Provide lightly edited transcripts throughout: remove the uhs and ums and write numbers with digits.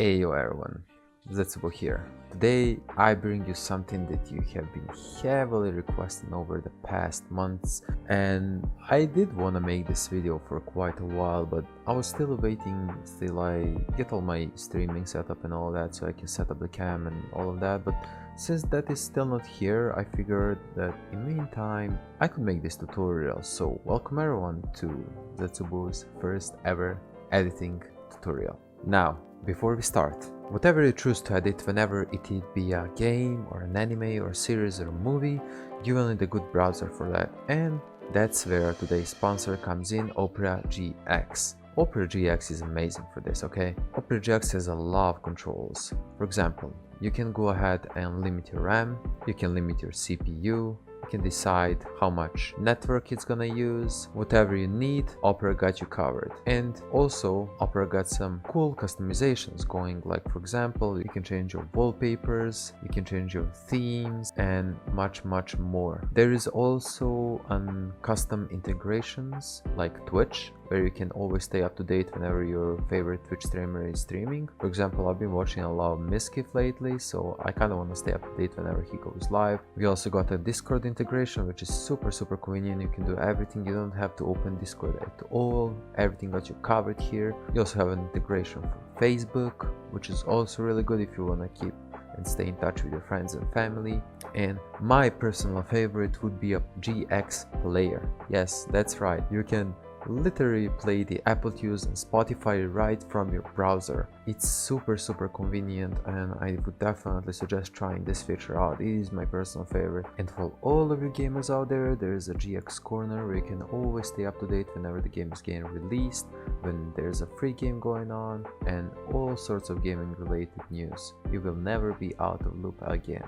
Ayo everyone, Zetsubo here. Today I bring you something that you have been heavily requesting over the past months, and I did want to make this video for quite a while, but I was still waiting till I get all my streaming set up and all that, so I can set up the cam and all of that. But since that is still not here, I figured that in the meantime I could make this tutorial. So welcome everyone to Zetsubo's first ever editing tutorial. Now, before we start, whatever you choose to edit, whenever it be a game or an anime or a series or a movie, you will need a good browser for that, and that's where today's sponsor comes in, Opera GX. Opera GX is amazing for this, okay? Opera GX has a lot of controls. For example, you can go ahead and limit your RAM, you can limit your CPU, you can decide how much network it's gonna use. Whatever you need, Opera got you covered. And also Opera got some cool customizations going, like for example, you can change your wallpapers, you can change your themes, and much more. There is also custom integrations like Twitch, where you can always stay up to date whenever your favorite Twitch streamer is streaming. For example, I've been watching a lot of Miskif lately, so I kind of want to stay up to date whenever he goes live. We also got a Discord integration, which is super convenient. You can do everything, you don't have to open Discord at all. Everything got you covered here. You also have an integration for Facebook, which is also really good if you want to keep and stay in touch with your friends and family. And my personal favorite would be a GX player. Yes, that's right, you can literally play the Apple News and Spotify right from your browser. It's super convenient, and I would definitely suggest trying this feature out. It is my personal favorite. And for all of you gamers out there, there is a GX corner where you can always stay up to date whenever the game is getting released, when there's a free game going on, and all sorts of gaming related news. You will never be out of loop again.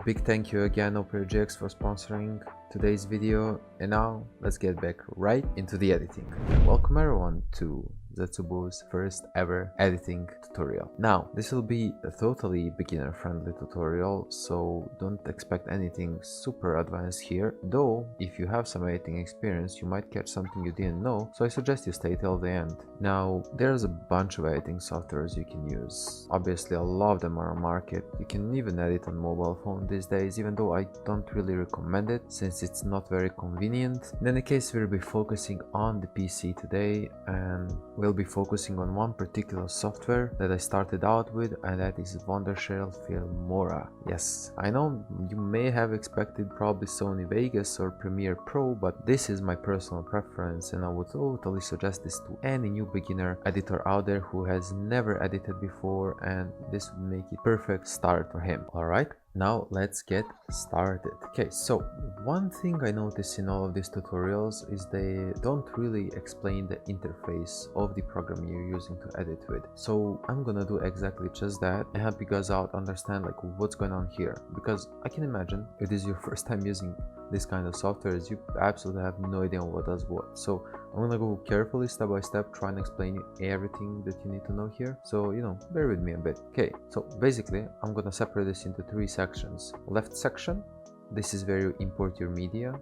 Big thank you again Opera GX for sponsoring today's video, and now let's get back right into the editing. Welcome everyone to Zetsubo's first ever editing tutorial. Now, this will be a totally beginner friendly tutorial, so don't expect anything super advanced here, though if you have some editing experience you might catch something you didn't know, so I suggest you stay till the end. Now, there's a bunch of editing softwares you can use. Obviously a lot of them are on market. You can even edit on mobile phone these days, even though I don't really recommend it since it's not very convenient. In any case, we'll be focusing on the PC today, and we'll be focusing on one particular software that I started out with, and that is Wondershare Filmora. Yes, I know you may have expected probably Sony Vegas or Premiere Pro, but this is my personal preference, and I would totally suggest this to any new beginner editor out there who has never edited before, and this would make it perfect start for him. Alright, now let's get started. Okay, so one thing I notice in all of these tutorials is they don't really explain the interface of the program you're using to edit with. So I'm gonna do exactly just that and help you guys out understand like what's going on here, because I can imagine it is your first time using this kind of software, you absolutely have no idea what does what. So I'm gonna go carefully step by step, try and explain you everything that you need to know here, so bear with me a bit. Okay, so basically I'm gonna separate this into three sections. Left section, this is where you import your media,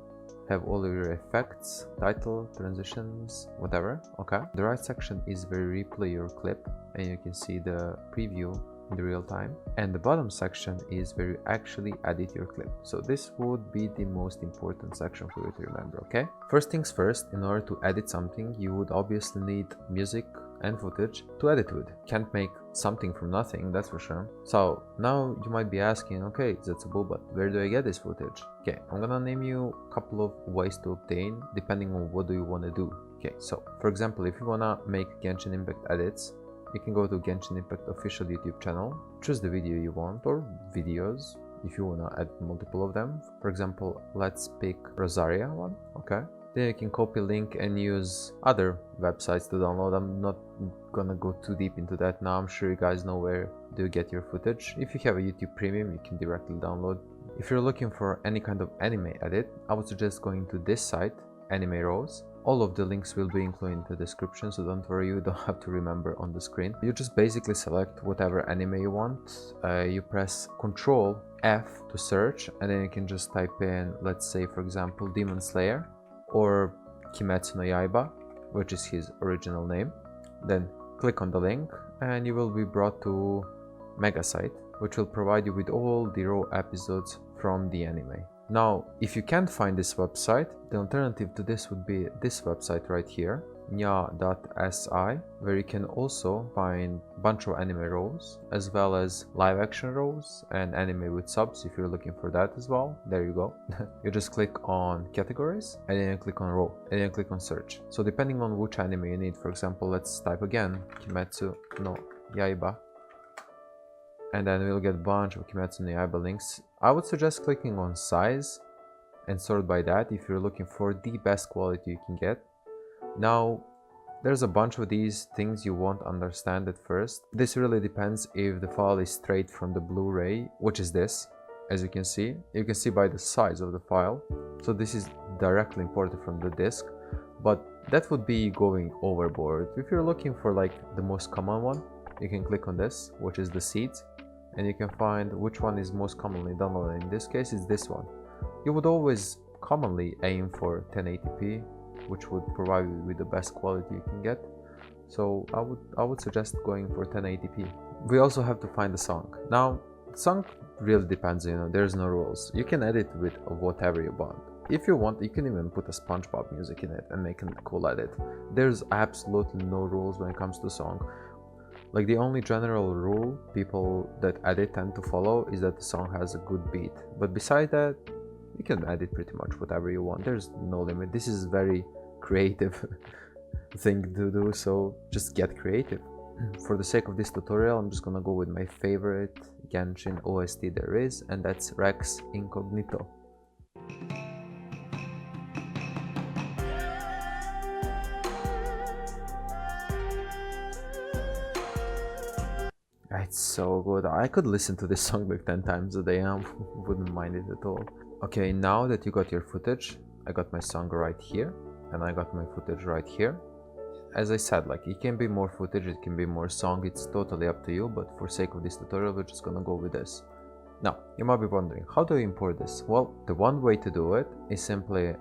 have all of your effects, title, transitions, whatever. Okay, the right section is where you replay your clip and you can see the preview in the real time, and the bottom section is where you actually edit your clip. So this would be the most important section for you to remember. Okay, first things first, in order to edit something you would obviously need music and footage to edit with. Can't make something from nothing, that's for sure. So now you might be asking, okay Zetsubo, but where do I get this footage? Okay, I'm gonna name you a couple of ways to obtain depending on what do you want to do. Okay, so for example, if you wanna make Genshin Impact edits, you can go to Genshin Impact official YouTube channel, choose the video you want, or videos if you wanna add multiple of them. For example, let's pick Rosaria one. Okay, then you can copy link and use other websites to download. I'm not gonna go too deep into that now. I'm sure you guys know where do you get your footage. If you have a YouTube Premium, you can directly download. If you're looking for any kind of anime edit, I would suggest going to this site, Anime Rose. All of the links will be included in the description, so don't worry, you don't have to remember on the screen. You just basically select whatever anime you want. You press Ctrl F to search, and then you can just type in, let's say for example, Demon Slayer or Kimetsu no Yaiba, which is his original name. Then click on the link and you will be brought to Mega site, which will provide you with all the raw episodes from the anime. Now, if you can't find this website, the alternative to this would be this website right here, nya.si, where you can also find a bunch of anime roles, as well as live action roles and anime with subs if you're looking for that as well. There you go. You just click on categories, and then you click on role, and then you click on search. So depending on which anime you need, for example, let's type again Kimetsu no Yaiba, and then we'll get a bunch of Kimetsu no Yaiba links. I would suggest clicking on size and sort by that if you're looking for the best quality you can get. Now, there's a bunch of these things you won't understand at first. This really depends if the file is straight from the Blu-ray, which is this, as you can see. You can see by the size of the file. So this is directly imported from the disk, but that would be going overboard. If you're looking for like the most common one, you can click on this, which is the seeds, and you can find which one is most commonly downloaded. In this case, it's this one. You would always commonly aim for 1080p, which would provide you with the best quality you can get. So I would suggest going for 1080p. We also have to find the song. Now, the song really depends, you know, there's no rules. You can edit with whatever you want. If you want, you can even put a SpongeBob music in it and make a cool edit. There's absolutely no rules when it comes to song. Like, the only general rule people that edit tend to follow is that the song has a good beat. But besides that, you can edit pretty much whatever you want. There's no limit. This is very creative thing to do, so just get creative. For the sake of this tutorial, I'm just gonna go with my favorite Genshin OST there is, and that's Rex Incognito. It's so good. I could listen to this song like 10 times a day and I wouldn't mind it at all. Okay, now that you got your footage, I got my song right here, and I got my footage right here. As I said, like, it can be more footage, it can be more song, it's totally up to you, but for sake of this tutorial, we're just gonna go with this. Now, you might be wondering, how do you import this? Well, the one way to do it is simply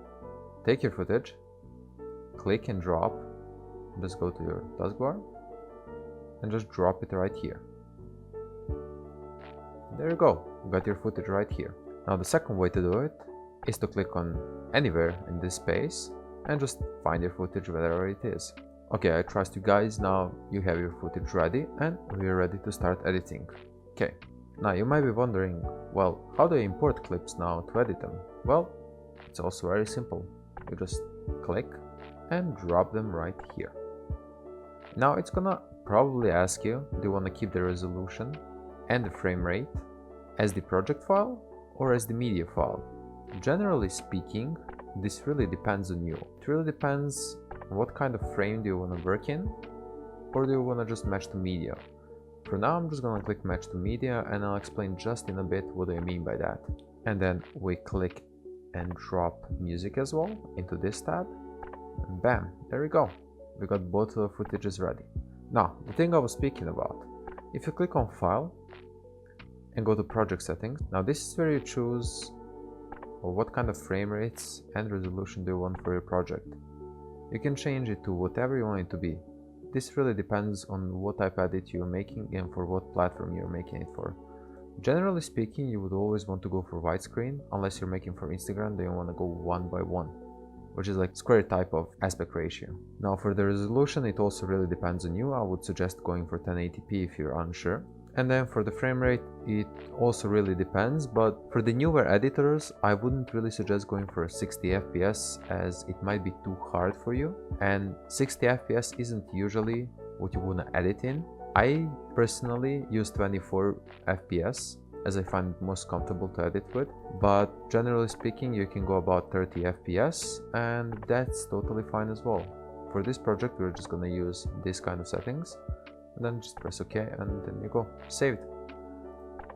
take your footage, click and drop, just go to your taskbar, and just drop it right here. There you go, you got your footage right here. Now the second way to do it is to click on anywhere in this space and just find your footage wherever it is. Okay, I trust you guys, now you have your footage ready and we're ready to start editing. Okay, now you might be wondering, well, how do I import clips now to edit them? Well, it's also very simple. You just click and drop them right here. Now it's gonna probably ask you, do you want to keep the resolution and the frame rate as the project file or as the media file? Generally speaking, this really depends on you. It really depends on what kind of frame do you want to work in, or do you want to just match to media. For now, I'm just gonna click match to media, and I'll explain just in a bit what I mean by that. And then we click and drop music as well into this tab, and bam, there we go. We got both of the footages ready. Now, the thing I was speaking about, if you click on file and go to project settings, now this is where you choose what kind of frame rates and resolution do you want for your project. You can change it to whatever you want it to be. This really depends on what type of edit you're making and for what platform you're making it for. Generally speaking, you would always want to go for widescreen, unless you're making for Instagram, then you want to go 1:1, which is like square type of aspect ratio. Now for the resolution, it also really depends on you. I would suggest going for 1080p if you're unsure. And then for the frame rate, it also really depends, but for the newer editors, I wouldn't really suggest going for 60 FPS as it might be too hard for you, and 60 FPS isn't usually what you want to edit in. I personally use 24 FPS as I find it most comfortable to edit with, but generally speaking, you can go about 30 FPS and that's totally fine as well. For this project, we're just gonna use this kind of settings, and then just press OK, and then you go, saved.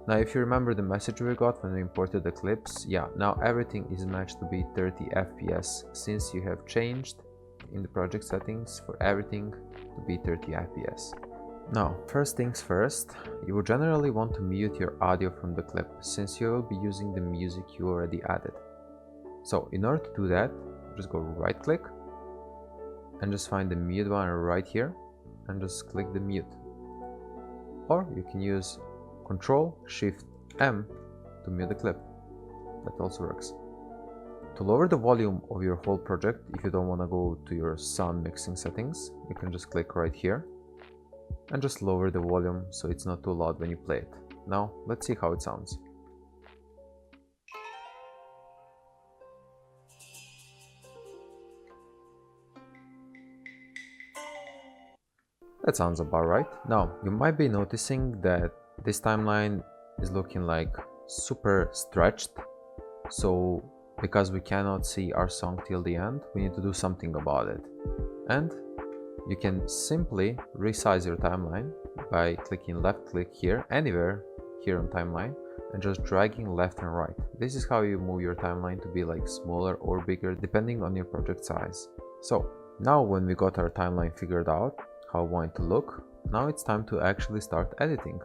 Now if you remember the message we got when we imported the clips, yeah, now everything is matched to be 30 FPS since you have changed in the project settings for everything to be 30 FPS. Now, first things first, you will generally want to mute your audio from the clip since you will be using the music you already added. So in order to do that, just go right click and just find the mute one right here and just click the mute. or you can use Ctrl Shift M to mute the clip. That also works. To lower the volume of your whole project, if you don't want to go to your sound mixing settings, you can just click right here and just lower the volume so it's not too loud when you play it. Now let's see how it sounds. That sounds about right. Now you might be noticing that this timeline is looking like super stretched. So because we cannot see our song till the end, we need to do something about it. And you can simply resize your timeline by clicking left click here, anywhere here on timeline, and just dragging left and right. This is how you move your timeline to be like smaller or bigger depending on your project size. So now when we got our timeline figured out, how I want it to look, now it's time to actually start editing.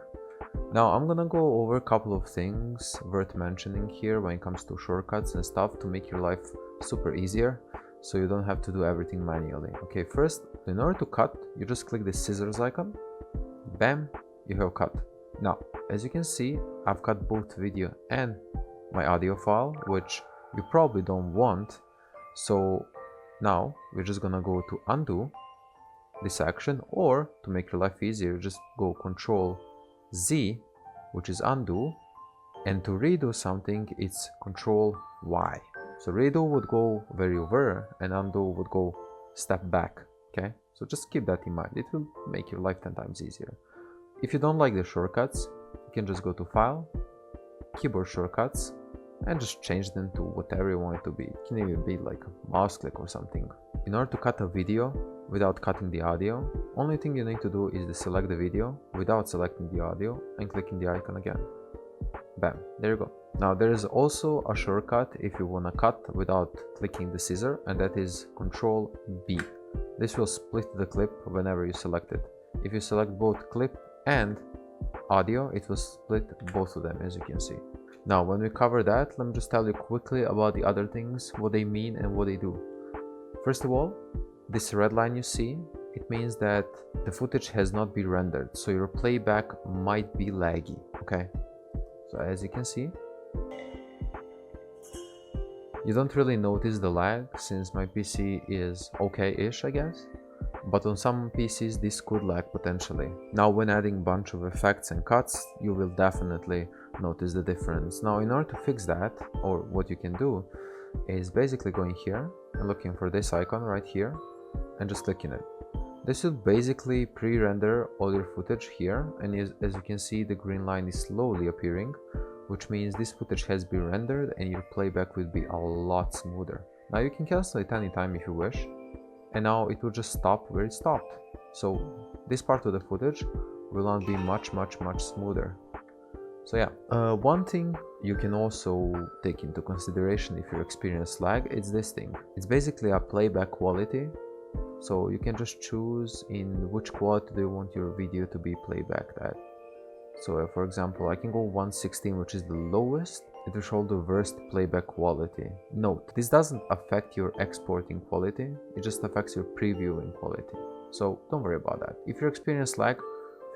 Now I'm gonna go over a couple of things worth mentioning here when it comes to shortcuts and stuff to make your life super easier, so you don't have to do everything manually. Okay, first, in order to cut, you just click the scissors icon, bam, you have cut. Now, as you can see, I've cut both video and my audio file, which you probably don't want. So now we're just gonna go to undo this action, or to make your life easier, just go Ctrl Z, which is undo, and to redo something it's Ctrl Y. So redo would go very over and undo would go step back. Okay, so just keep that in mind, it will make your life 10 times easier. If you don't like the shortcuts, you can just go to File, Keyboard Shortcuts, and just change them to whatever you want it to be. It can even be like a mouse click or something. In order to cut a video without cutting the audio, only thing you need to do is to select the video without selecting the audio and clicking the icon again. Bam, there you go. Now there is also a shortcut if you want to cut without clicking the scissor, and that is Ctrl B. This will split the clip whenever you select it. If you select both clip and audio, it will split both of them, as you can see. Now when we cover that, let me just tell you quickly about the other things, what they mean and what they do. First of all, this red line you see, it means that the footage has not been rendered, so your playback might be laggy. Okay, so as you can see, you don't really notice the lag since my PC is okay-ish, I guess, but on some PCs this could lag potentially. Now when adding a bunch of effects and cuts, you will definitely notice the difference. Now in order to fix that, or what you can do is basically going here and looking for this icon right here and just clicking it. This will basically pre-render all your footage here, and as you can see, the green line is slowly appearing, which means this footage has been rendered and your playback will be a lot smoother. Now you can cancel it anytime if you wish, and now it will just stop where it stopped. So this part of the footage will now be much smoother. So yeah, one thing you can also take into consideration if you experience lag, it's this thing. It's basically a playback quality. So you can just choose in which quality do you want your video to be playbacked at. So for example, I can go 116, which is the lowest. It will show the worst playback quality. Note, this doesn't affect your exporting quality, it just affects your previewing quality. So don't worry about that. If you experience lag,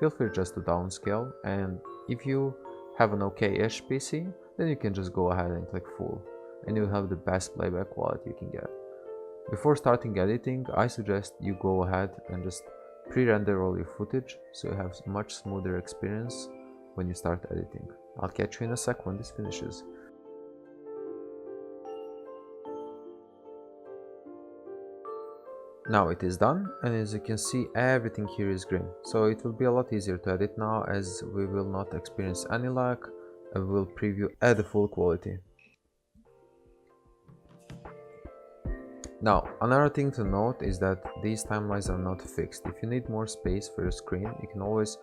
feel free just to downscale, and if you have an okay-ish PC, then you can just go ahead and click full, and you'll have the best playback quality you can get. Before starting editing, I suggest you go ahead and just pre-render all your footage so you have much smoother experience when you start editing. I'll catch you in a sec when this finishes. Now it is done, and as you can see, everything here is green, so it will be a lot easier to edit now, as we will not experience any lag and we will preview at the full quality. Now another thing to note is that these timelines are not fixed. If you need more space for your screen, you can always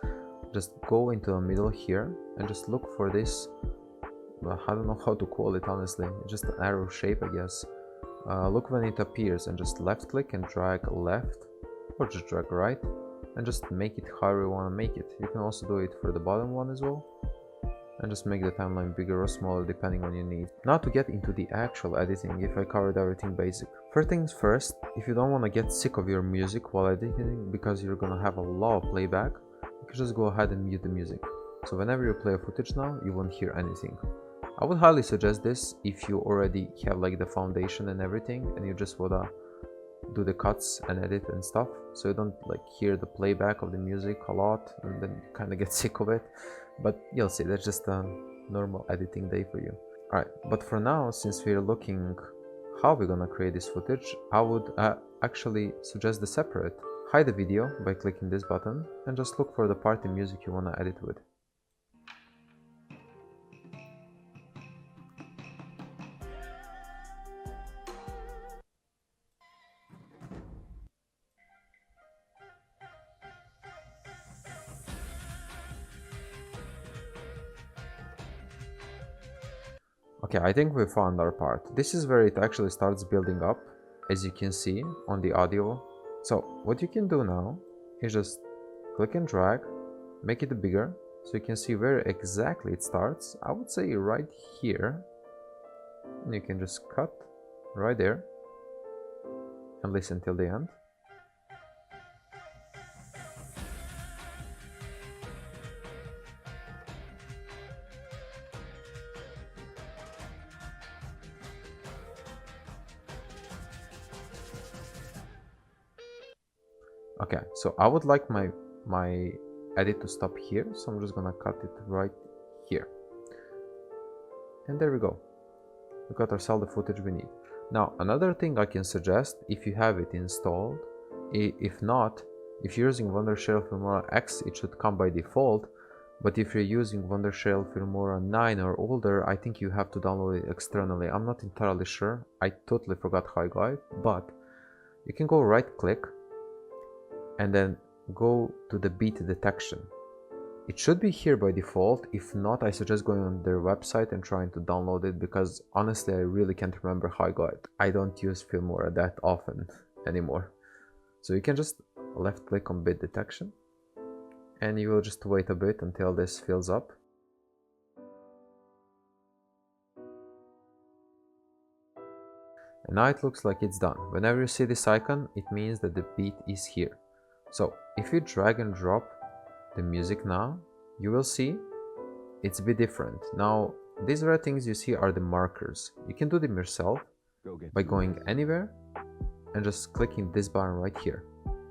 just go into the middle here and just look for this, well, I don't know how to call it honestly, just an arrow shape I guess. Look when it appears and just left click and drag left, or just drag right, and just make it however you want to make it. You can also do it for the bottom one as well, and just make the timeline bigger or smaller depending on your need. Now to get into the actual editing, if I covered everything basic. First things first, if you don't want to get sick of your music while editing because you're gonna have a lot of playback, you you just go ahead and mute the music. So whenever you play a footage now, you won't hear anything. I would highly suggest this if you already have like the foundation and everything and you just wanna do the cuts and edit and stuff, so you don't like hear the playback of the music a lot and then you kind of get sick of it. But you'll see, that's just a normal editing day for you. Alright, but for now, since we're looking how we're gonna create this footage, I would actually suggest the separate. Hide the video by clicking this button and just look for the party music you wanna edit with. Okay, I think we found our part. This is where it actually starts building up, as you can see on the audio. So what you can do now is just click and drag, make it bigger, so you can see where exactly it starts. I would say right here. And you can just cut right there and listen till the end. Okay, so I would like my edit to stop here, so I'm just gonna cut it right here. And there we go. We got ourselves the footage we need. Now, another thing I can suggest, if you have it installed, if not, if you're using Wondershare Filmora X, it should come by default. But if you're using Wondershare Filmora 9 or older, I think you have to download it externally. I'm not entirely sure. I totally forgot how I got it, but you can go right click and then go to the beat detection. It should be here by default. If not, I suggest going on their website and trying to download it, because honestly I really can't remember how I got it. I don't use Filmora that often anymore. So you can just left click on beat detection and you will just wait a bit until this fills up. And now it looks like it's done. Whenever you see this icon, it means that the beat is here. So if you drag and drop the music now, you will see it's a bit different. Now, these red things you see are the markers. You can do them yourself by going anywhere and just clicking this button right here.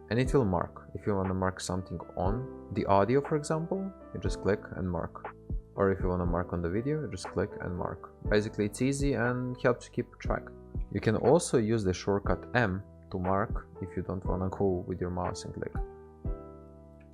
And it will mark. If you want to mark something on the audio, for example, you just click and mark. Or if you want to mark on the video, you just click and mark. Basically, it's easy and helps you keep track. You can also use the shortcut M to mark if you don't want to go with your mouse and click.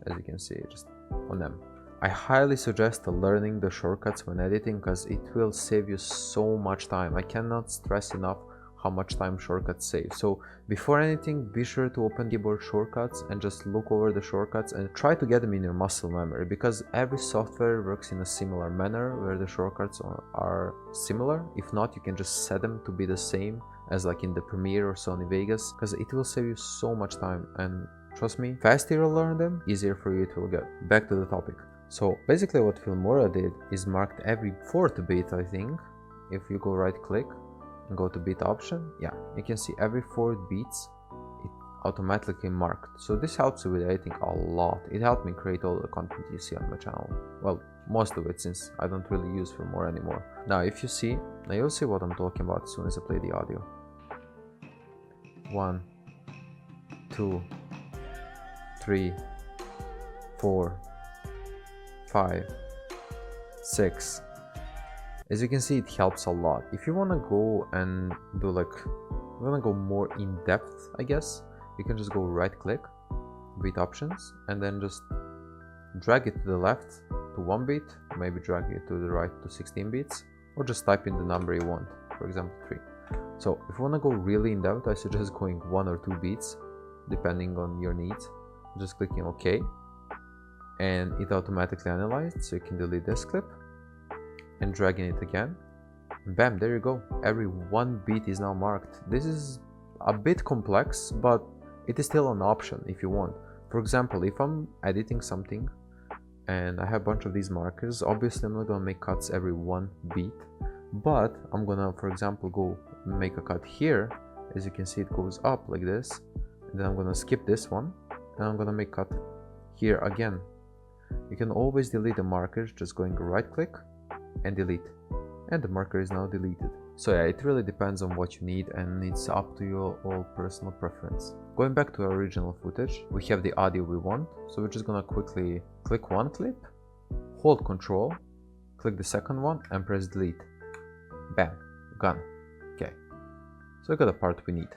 As you can see, just on M. I highly suggest learning the shortcuts when editing, because it will save you so much time. I cannot stress enough how much time shortcuts save. So before anything, be sure to open keyboard shortcuts and just look over the shortcuts and try to get them in your muscle memory, because every software works in a similar manner where the shortcuts are similar. If not, you can just set them to be the same as like in the Premiere or Sony Vegas, because it will save you so much time. And trust me, faster you learn them, easier for you it will get. Back to the topic. So basically what Filmora did is marked every 4th beat, I think. If you go right click and go to beat option, yeah, you can see every 4 beats it automatically marked. So this helps you with editing a lot. It helped me create all the content you see on my channel. Well, most of it, since I don't really use Filmora anymore. Now if you see, now you'll see what I'm talking about as soon as I play the audio. 1, 2, 3, 4, 5, 6. As you can see, it helps a lot. If you want to go and do like, you want to go more in depth, I guess, you can just go right click, beat options, and then just drag it to the left to 1 beat, maybe drag it to the right to 16 beats, or just type in the number you want, for example 3. So if you want to go really in depth, I suggest going 1 or 2 beats, depending on your needs. Just clicking OK, and it automatically analyzed, so you can delete this clip and dragging it again. Bam, there you go. Every 1 beat is now marked. This is a bit complex, but it is still an option if you want. For example, if I'm editing something and I have a bunch of these markers, obviously I'm not gonna make cuts every 1 beat, but I'm gonna, for example, go make a cut here. As you can see, it goes up like this, and then I'm gonna skip this one and I'm gonna make cut here again. You can always delete the markers just going right click and delete, and the marker is now deleted. So yeah, it really depends on what you need and it's up to your all personal preference. Going back to our original footage, we have the audio we want, so we're just gonna quickly click one clip, hold Ctrl, click the second one and press delete. Bam, gone. Okay, so we got the part we need.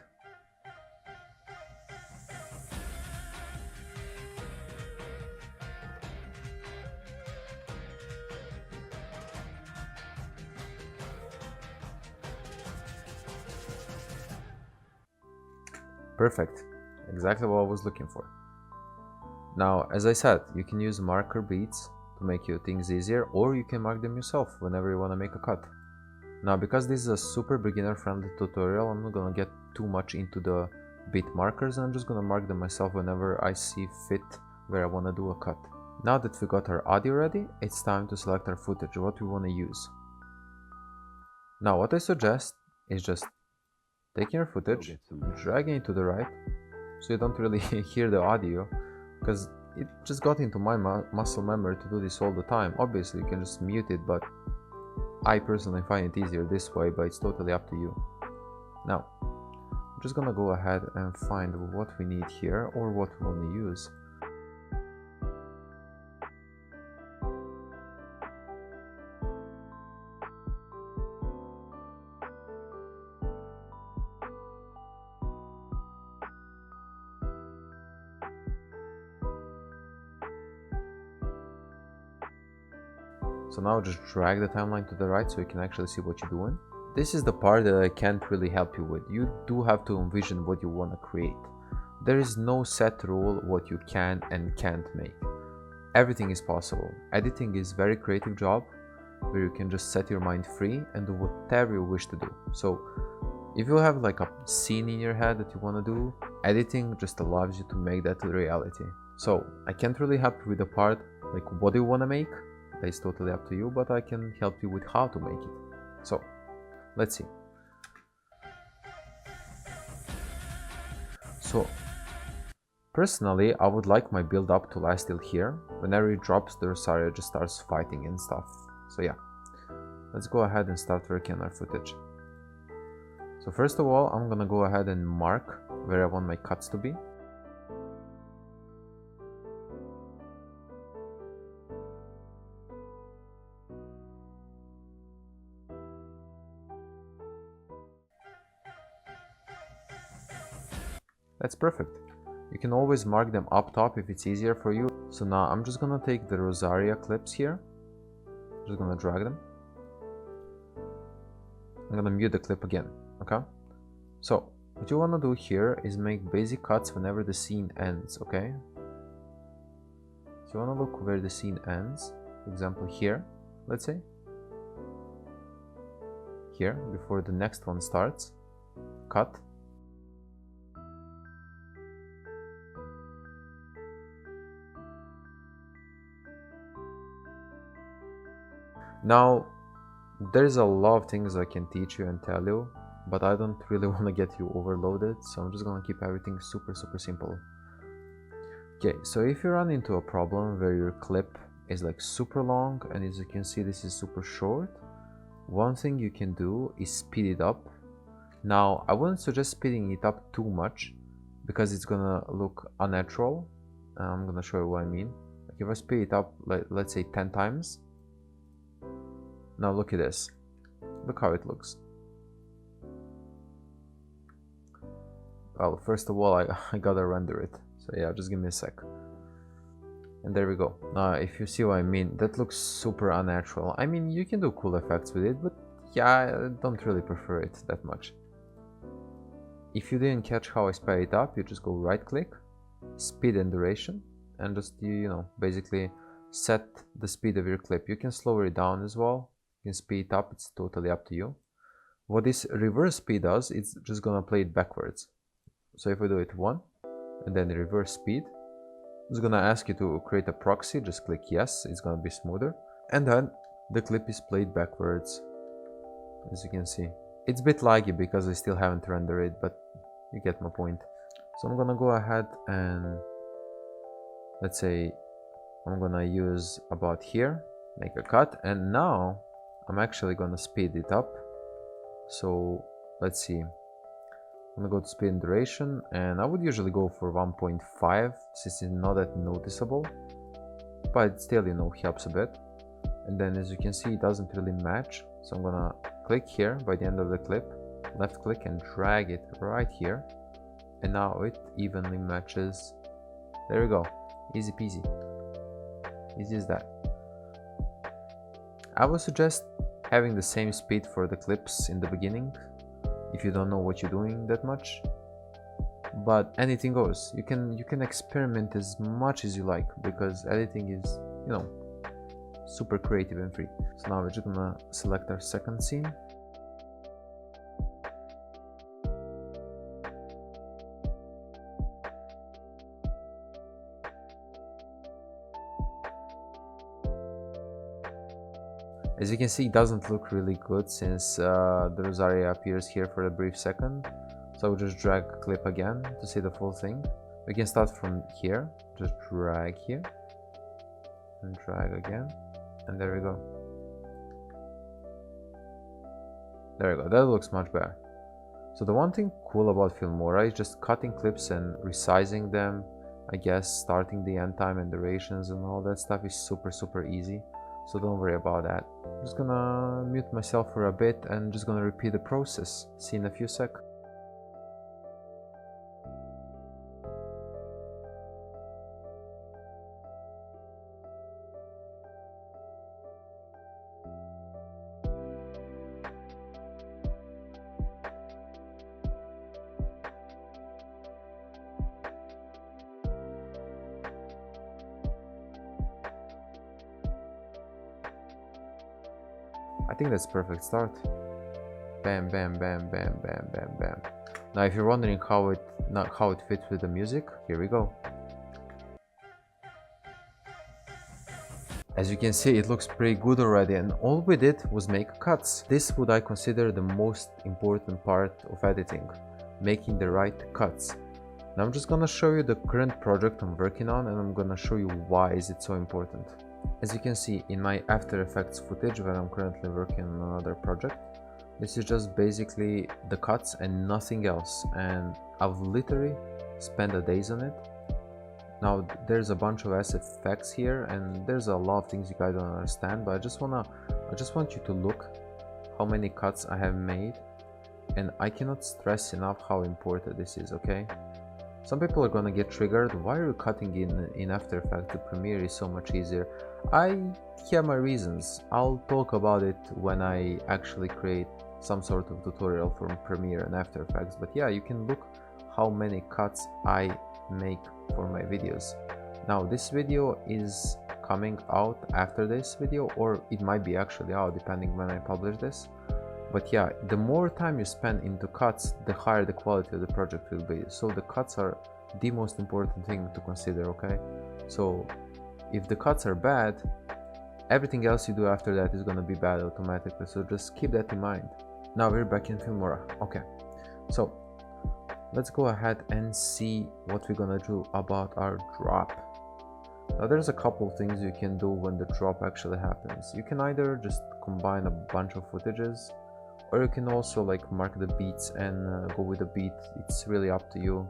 Perfect, exactly what I was looking for. Now, as I said, you can use marker beats to make your things easier, or you can mark them yourself whenever you want to make a cut. Now, because this is a super beginner friendly tutorial, I'm not gonna get too much into the beat markers, and I'm just gonna mark them myself whenever I see fit where I want to do a cut. Now that we got our audio ready, it's time to select our footage, what we want to use. Now what I suggest is just taking your footage, dragging it to the right, so you don't really hear the audio, because it just got into my muscle memory to do this all the time. Obviously you can just mute it, but I personally find it easier this way, but it's totally up to you. Now, I'm just gonna go ahead and find what we need here, or what we want to use. So now just drag the timeline to the right so you can actually see what you're doing. This is the part that I can't really help you with. You do have to envision what you want to create. There is no set rule what you can and can't make. Everything is possible. Editing is a very creative job where you can just set your mind free and do whatever you wish to do. So if you have like a scene in your head that you want to do, editing just allows you to make that a reality. So I can't really help you with the part like what do you want to make. That's totally up to you, but I can help you with how to make it. So let's see. So personally, I would like my build up to last till here. Whenever it drops, the Rosario just starts fighting and stuff. So yeah, let's go ahead and start working on our footage. So first of all, I'm gonna go ahead and mark where I want my cuts to be. That's perfect. You can always mark them up top if it's easier for you. So now I'm just gonna take the Rosaria clips here. Just gonna drag them. I'm gonna mute the clip again, okay? So what you wanna do here is make basic cuts whenever the scene ends, okay? So you wanna look where the scene ends. For example here, let's say. Here, before the next one starts. Cut. Now, there's a lot of things I can teach you and tell you, but I don't really want to get you overloaded, so I'm just gonna keep everything super simple. Okay, so if you run into a problem where your clip is like super long, and as you can see this is super short, one thing you can do is speed it up. Now, I wouldn't suggest speeding it up too much, because it's gonna look unnatural. I'm gonna show you what I mean. Like if I speed it up, like, let's say 10 times, now look at this. Look how it looks. Well, first of all, I gotta render it. So yeah, just give me a sec. And there we go. Now, if you see what I mean, that looks super unnatural. I mean, you can do cool effects with it, but yeah, I don't really prefer it that much. If you didn't catch how I sped it up, you just go right click, speed and duration, and just, you know, basically set the speed of your clip. You can slow it down as well. You can speed it up, it's totally up to you. What this reverse speed does, it's just gonna play it backwards. So if we do it 1 and then reverse speed, it's gonna ask you to create a proxy, just click yes, it's gonna be smoother, and then the clip is played backwards. As you can see, it's a bit laggy because I still haven't rendered it, but you get my point. So I'm gonna go ahead and, let's say, I'm gonna use about here, make a cut, and now I'm actually gonna speed it up. So let's see, I'm gonna go to speed and duration, and I would usually go for 1.5 since it's not that noticeable, but still, you know, helps a bit. And then as you can see, it doesn't really match, so I'm gonna click here by the end of the clip, left click and drag it right here, and now it evenly matches. There we go, easy peasy, easy as that. I would suggest having the same speed for the clips in the beginning if you don't know what you're doing that much, but anything goes. You can experiment as much as you like because editing is, you know, super creative and free. So now we're just gonna select our second scene. As you can see, it doesn't look really good since the Rosaria appears here for a brief second. So I will just drag clip again to see the full thing. We can start from here, just drag here and drag again, and there we go. There we go, that looks much better. So the one thing cool about Filmora is just cutting clips and resizing them. I guess starting the end time and durations and all that stuff is super easy. So don't worry about that. I'm just gonna mute myself for a bit and just gonna repeat the process. See you in a few seconds. I think that's perfect start. Bam, bam, bam, bam, bam, bam, bam. Now if you're wondering how it fits with the music, here we go. As you can see, it looks pretty good already, and all we did was make cuts. This would I consider the most important part of editing, making the right cuts. Now I'm just gonna show you the current project I'm working on, and I'm gonna show you why is it so important. As you can see in my After Effects footage where I'm currently working on another project, this is just basically the cuts and nothing else, and I've literally spent days on it. Now there's a bunch of SFX here and there's a lot of things you guys don't understand, but I just want you to look how many cuts I have made, and I cannot stress enough how important this is, okay? Some people are gonna get triggered. Why are you cutting in After Effects? The Premiere is so much easier. I have my reasons. I'll talk about it when I actually create some sort of tutorial for Premiere and After Effects. But yeah, you can look how many cuts I make for my videos. Now this video is coming out after this video, or it might be actually out depending when I publish this. But yeah, the more time you spend into cuts, the higher the quality of the project will be. So the cuts are the most important thing to consider, okay? So if the cuts are bad, everything else you do after that is gonna be bad automatically. So just keep that in mind. Now we're back in Filmora. Okay, so let's go ahead and see what we're gonna do about our drop. Now there's a couple things you can do when the drop actually happens. You can either just combine a bunch of footages, or you can also like mark the beats and go with the beat. It's really up to you.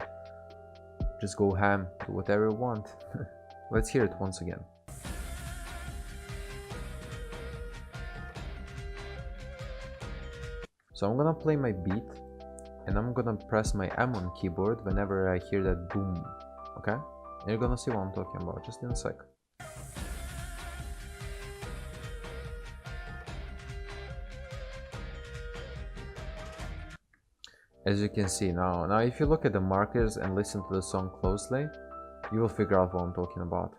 Just go ham, do whatever you want. Let's hear it once again. So I'm gonna play my beat and I'm gonna press my M on keyboard whenever I hear that boom, okay? And you're gonna see what I'm talking about just in a sec. As you can see now if you look at the markers and listen to the song closely, you will figure out what I'm talking about.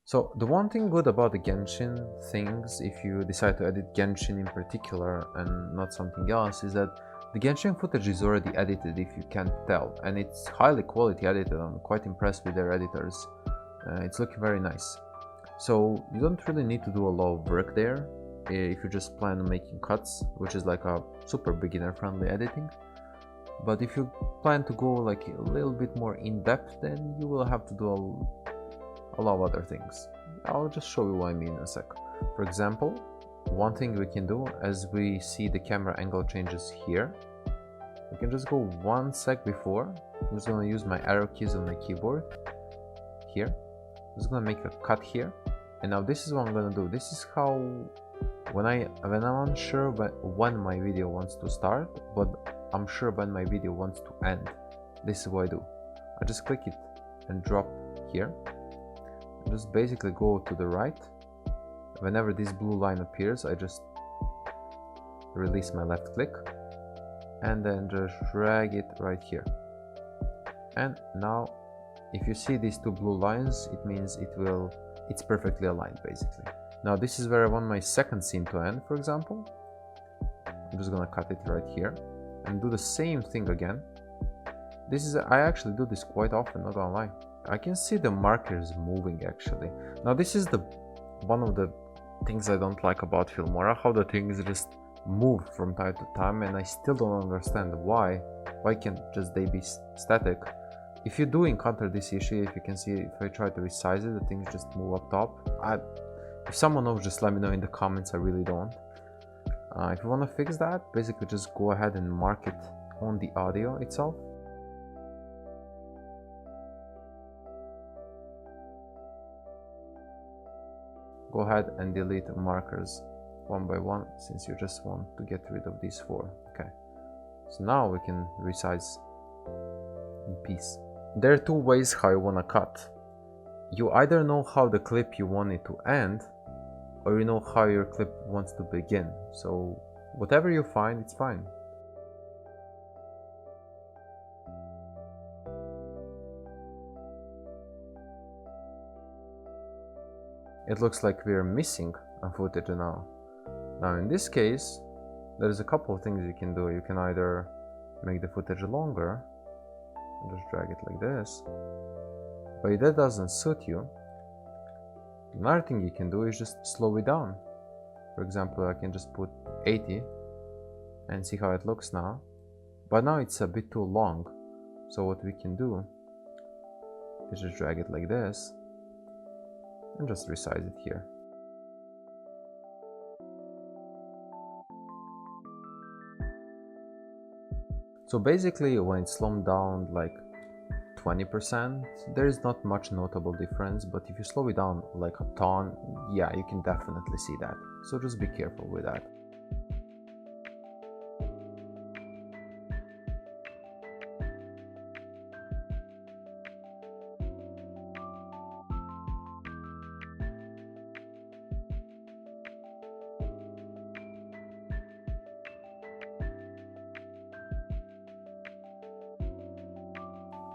So the one thing good about the Genshin things, if you decide to edit Genshin in particular and not something else, is that the Genshin footage is already edited if you can't tell, and it's highly quality edited. I'm quite impressed with their editors. It's looking very nice. So you don't really need to do a lot of work there if you just plan on making cuts, which is like a super beginner friendly editing. But if you plan to go like a little bit more in depth, then you will have to do a lot of other things. I'll just show you what I mean in a sec. For example, one thing we can do, as we see the camera angle changes here, we can just go 1 sec before. I'm just gonna use my arrow keys on my keyboard here. I'm just gonna make a cut here, and now this is what I'm gonna do. This is how when I'm unsure when my video wants to start, but I'm sure when my video wants to end. This is what I do. I just click it and drop here. And just basically go to the right. Whenever this blue line appears, I just release my left click and then just drag it right here. And now if you see these two blue lines, it means it's perfectly aligned basically. Now this is where I want my second scene to end, for example. I'm just gonna cut it right here and do the same thing again. I actually do this quite often, not gonna lie. I can see the markers moving actually. Now this is one of the things I don't like about Filmora, how the things just move from time to time, and I still don't understand why can't just they be static. If you do encounter this issue, if you can see, if I try to resize it, the things just move up top. If someone knows, just let me know in the comments. I really don't. If you want to fix that, basically just go ahead and mark it on the audio itself. Go ahead and delete markers one by one, since you just want to get rid of these 4. Okay, so now we can resize in peace. There are 2 ways how you want to cut. You either know how the clip you want it to end, or you know how your clip wants to begin. So whatever you find, it's fine. It looks like we're missing a footage now. Now in this case, there's a couple of things you can do. You can either make the footage longer, and just drag it like this, but if that doesn't suit you, another thing you can do is just slow it down. For example, I can just put 80 and see how it looks now, but now it's a bit too long. So what we can do is just drag it like this and just resize it here. So basically when it's slowed down like 20%, there is not much notable difference, but if you slow it down like a ton, yeah, you can definitely see that. So just be careful with that.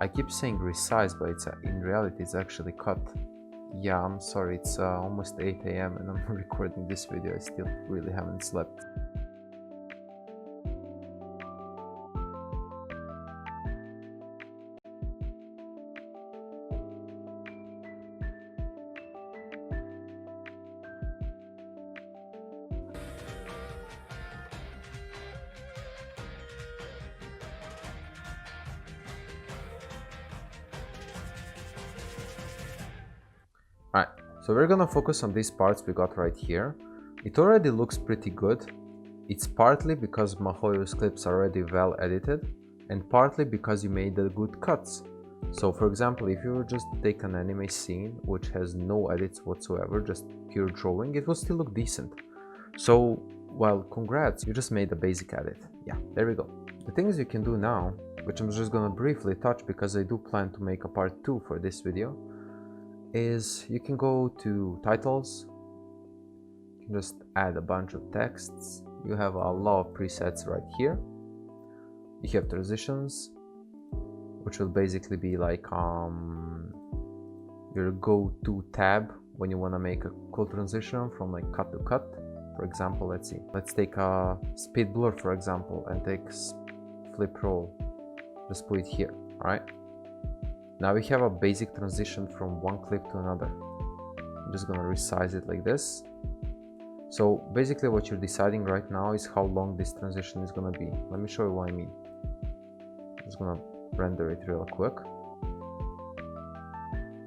I keep saying resize, but in reality it's actually cut. Yeah, I'm sorry, it's almost 8 AM and I'm recording this video. I still really haven't slept. Alright, so we're gonna focus on these parts we got right here. It already looks pretty good. It's partly because Mahoyo's clips are already well edited, and partly because you made the good cuts. So for example, if you just take an anime scene which has no edits whatsoever, just pure drawing, it will still look decent. So, well, congrats, you just made a basic edit. Yeah, there we go. The things you can do now, which I'm just gonna briefly touch because I do plan to make a part 2 for this video, is you can go to titles, you can just add a bunch of texts. You have a lot of presets right here. You have transitions, which will basically be like your go-to tab when you want to make a cool transition from like cut to cut. For example, let's take a speed blur, for example, and take flip roll. Just put it here. All right, now we have a basic transition from one clip to another. I'm just gonna resize it like this. So basically what you're deciding right now is how long this transition is gonna be. Let me show you what I mean. Just gonna render it real quick.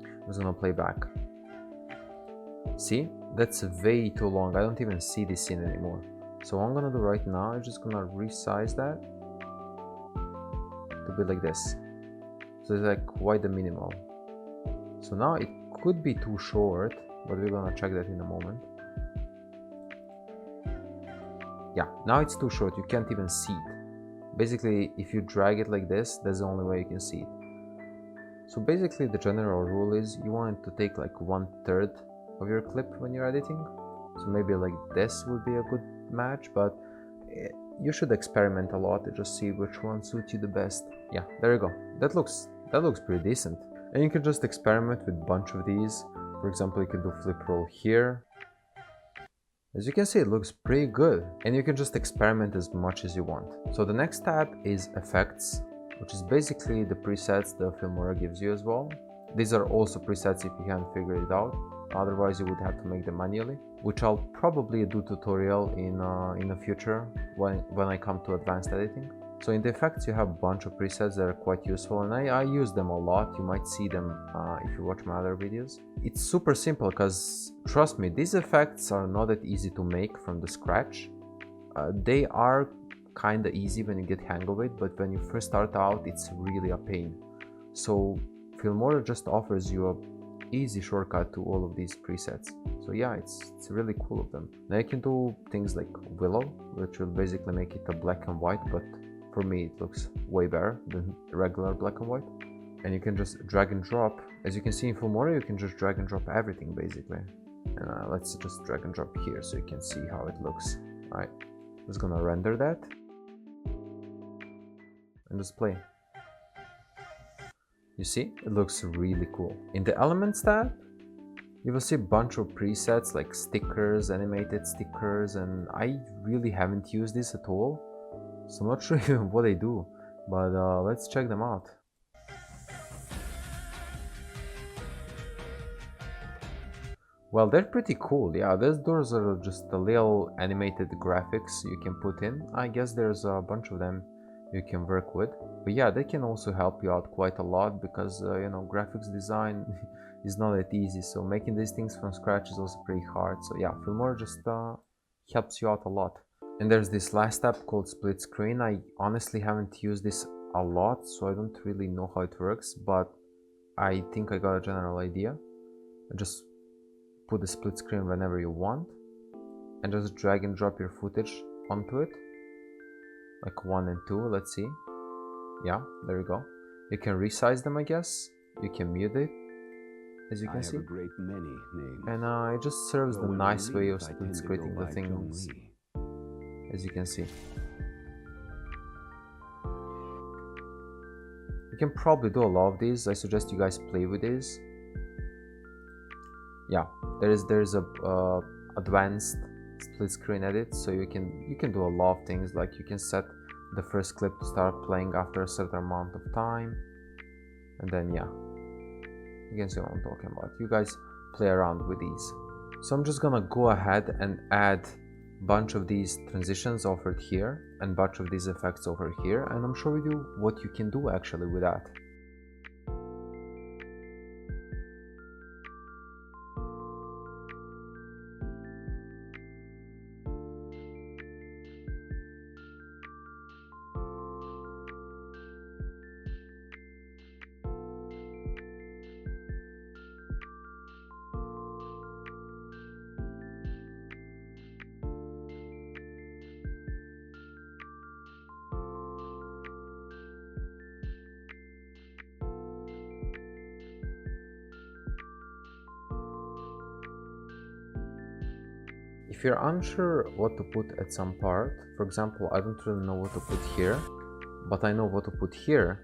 I'm just gonna play back. See, that's way too long. I don't even see this scene anymore. So what I'm gonna do right now is just gonna resize that to be like this. So it's like quite the minimal. So now it could be too short, but we're gonna check that in a moment. Yeah, now it's too short, you can't even see it. Basically, if you drag it like this, that's the only way you can see it. So basically the general rule is you want it to take like 1/3 of your clip when you're editing. So maybe like this would be a good match, but you should experiment a lot to just see which one suits you the best. Yeah, there you go. That looks pretty decent. And you can just experiment with a bunch of these. For example, you can do flip roll here. As you can see, it looks pretty good, and you can just experiment as much as you want. So the next tab is effects, which is basically the presets the Filmora gives you as well. These are also presets if you can't figure it out. Otherwise, you would have to make them manually, which I'll probably do tutorial in the future when I come to advanced editing. So in the effects, you have a bunch of presets that are quite useful, and I use them a lot. You might see them if you watch my other videos. It's super simple because, trust me, these effects are not that easy to make from the scratch. They are kind of easy when you get hang of it, but when you first start out, it's really a pain. So Filmora just offers you a easy shortcut to all of these presets. So yeah, it's really cool of them. Now you can do things like willow, which will basically make it a black and white, but for me it looks way better than regular black and white. And you can just drag and drop. As you can see in Filmora, you can just drag and drop everything basically. And let's just drag and drop here so you can see how it looks. Alright, just gonna render that and just play. You see, it looks really cool. In the Elements tab, you will see a bunch of presets like stickers, animated stickers, and I really haven't used this at all. So I'm not sure even what they do, but let's check them out. Well, they're pretty cool. Yeah, those are just the little animated graphics you can put in. I guess there's a bunch of them you can work with. But yeah, they can also help you out quite a lot because, you know, graphics design is not that easy. So making these things from scratch is also pretty hard. So yeah, Filmora just helps you out a lot. And there's this last tab called split screen. I honestly haven't used this a lot, so I don't really know how it works, but I think I got a general idea. Just put the split screen whenever you want and just drag and drop your footage onto it, like 1 and 2. Let's see. Yeah, there you go. You can resize them, I guess. You can mute it, as you can see. And it just serves the nice way of split screening the things, as you can see. You can probably do a lot of these. I suggest you guys play with these. Yeah, there's a advanced split screen edit, so you can do a lot of things. Like you can set the first clip to start playing after a certain amount of time, and then yeah, you can see what I'm talking about. You guys play around with these. So I'm just gonna go ahead and add a bunch of these transitions over here and a bunch of these effects over here, and I'm showing you what you can do actually with that. If you're unsure what to put at some part, for example, I don't really know what to put here, but I know what to put here,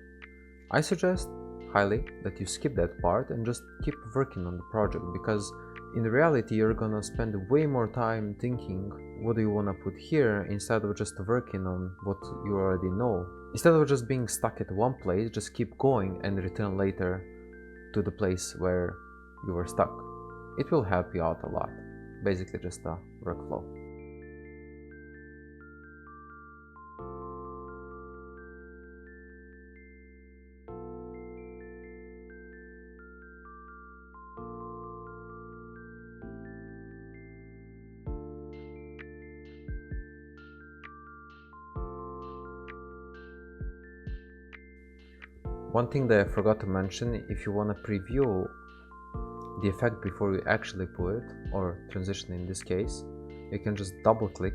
I suggest highly that you skip that part and just keep working on the project, because in reality you're gonna spend way more time thinking what do you want to put here instead of just working on what you already know. Instead of just being stuck at one place, just keep going and return later to the place where you were stuck. It will help you out a lot. Basically just a workflow. One thing that I forgot to mention, if you want to preview the effect before you actually pull it, or transition in this case, you can just double click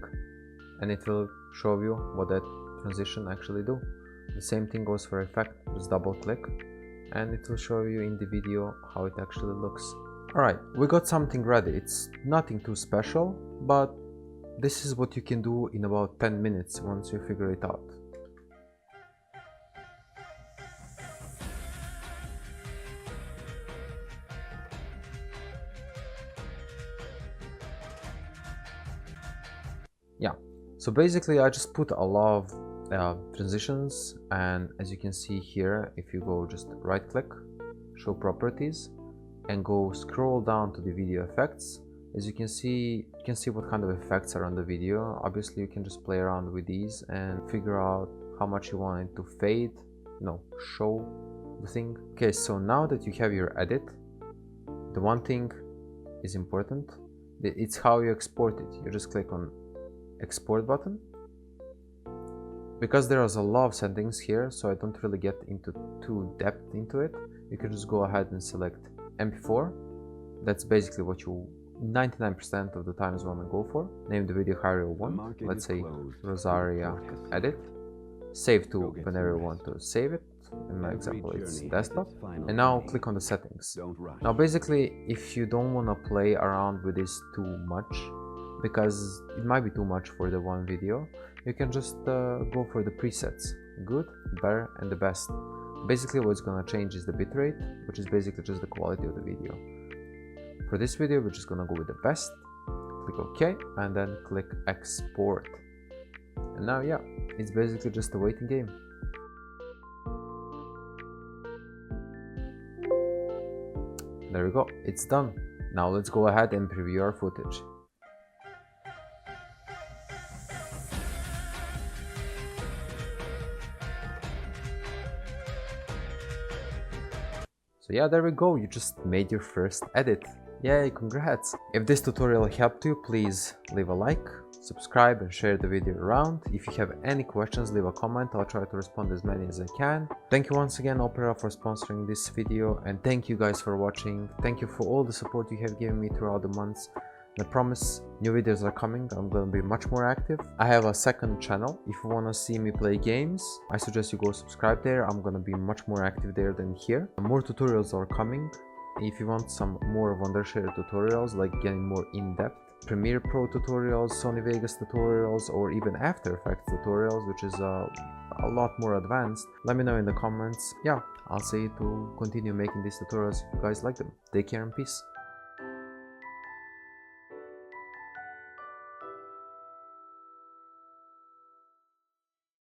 and it will show you what that transition actually do. The same thing goes for effect, just double click and it will show you in the video how it actually looks. Alright, we got something ready. It's nothing too special, but this is what you can do in about 10 minutes once you figure it out. Yeah, so basically I just put a lot of transitions, and as you can see here, if you go just right click, show properties, and go scroll down to the video effects, as you can see what kind of effects are on the video. Obviously you can just play around with these and figure out how much you want it to fade, show the thing. Okay, so now that you have your edit, the one thing is important, it's how you export it. You just click on export button. Because there is a lot of settings here, so I don't really get into too depth into it, you can just go ahead and select MP4. That's basically what you 99% of the times want to go for. Name the video however you want, let's say Rosaria edit, save to whenever you want to save it. In my example it's desktop, and now click on the settings. Now basically if you don't want to play around with this too much, because it might be too much for the one video, you can just go for the presets, good, better, and the best. Basically what's gonna change is the bitrate, which is basically just the quality of the video. For this video we're just gonna go with the best, click OK, and then click export. And now yeah, it's basically just a waiting game. There we go, it's done. Now let's go ahead and preview our footage. So yeah, there we go, you just made your first edit. Yay, congrats! If this tutorial helped you, please leave a like, subscribe and share the video around. If you have any questions, leave a comment, I'll try to respond as many as I can. Thank you once again Opera for sponsoring this video, and thank you guys for watching. Thank you for all the support you have given me throughout the months. I promise new videos are coming. I'm gonna be much more active. I have a second channel. If you wanna see me play games, I suggest you go subscribe there. I'm gonna be much more active there than here. More tutorials are coming. If you want some more Wondershare tutorials, like getting more in-depth Premiere Pro tutorials, Sony Vegas tutorials, or even After Effects tutorials, which is a lot more advanced, let me know in the comments. Yeah, I'll say to continue making these tutorials if you guys like them. Take care and peace.